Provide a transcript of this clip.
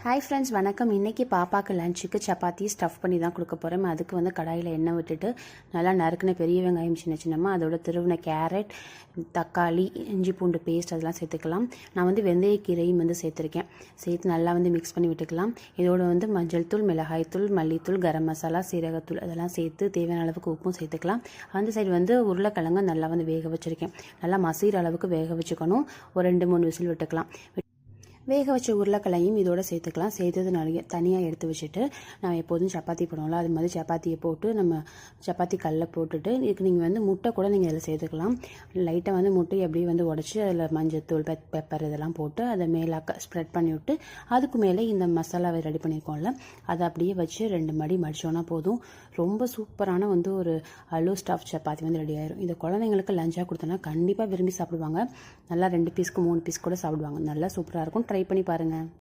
Hi friends, வணக்கம். இன்றைக்கி பாப்பாவுக்கு லஞ்சுக்கு சப்பாத்தி ஸ்டஃப் பண்ணி தான் கொடுக்க போகிறேன். அதுக்கு வந்து கடாயில் எண்ணெய் விட்டுட்டு நல்லா நறுக்கின பெரிய வெங்காயம் சின்ன சின்னமாக, அதோட திருவின கேரட், தக்காளி, இஞ்சி பூண்டு பேஸ்ட் அதெல்லாம் சேர்த்துக்கலாம். நான் வந்து வெந்தயக்கீரையும் வந்து சேர்த்துருக்கேன். சேர்த்து நல்லா வந்து மிக்ஸ் பண்ணி விட்டுக்கலாம். இதோட வந்து மஞ்சள் தூள், மிளகாய் தூள், மல்லித்தூள், கரம் மசாலா, சீரகத்தூள் அதெல்லாம் சேர்த்து தேவையான அளவுக்கு உப்பும் சேர்த்துக்கலாம். அந்த சைடு வந்து உருளைக்கிழங்கு நல்லா வந்து வேக வச்சுருக்கேன். நல்லா மசீர அளவுக்கு வேக வச்சுக்கணும். ஒரு 2-3 விசில் விட்டுக்கலாம். வேக வச்ச உருளைக்கிழங்கையும் இதோட சேர்த்துக்கலாம். சேர்த்தது நிறைய தனியாக எடுத்து வச்சுட்டு, நான் எப்போதும் சப்பாத்தி போடுவோம்ல, அது மாதிரி சப்பாத்தியை போட்டு நம்ம சப்பாத்தி கல்லில் போட்டுட்டு, இதுக்கு நீங்கள் வந்து முட்டை கூட நீங்கள் அதில் சேர்த்துக்கலாம். லைட்டாக வந்து முட்டையை அப்படியே வந்து உடச்சி அதில் மஞ்சத்தூள், பெப்பர் இதெல்லாம் போட்டு அதை மேலாக்க ஸ்ப்ரெட் பண்ணி விட்டு, அதுக்கு மேலே இந்த மசாலாவை ரெடி பண்ணியிருக்கோம்ல, அதை அப்படியே வச்சு 2 மடி மடித்தோன்னா போதும். ரொம்ப சூப்பரான வந்து ஒரு அலு ஸ்டஃப் சப்பாத்தி வந்து ரெடி ஆயிரும். இந்த குழந்தைங்களுக்கு லஞ்சாக கொடுத்தோன்னா கண்டிப்பாக விரும்பி சாப்பிடுவாங்க. நல்லா 2 பீஸ்க்கு 3 பீஸ் கூட சாப்பிடுவாங்க. நல்லா சூப்பராக இருக்கும். ட்ரை பண்ணி பாருங்கள்.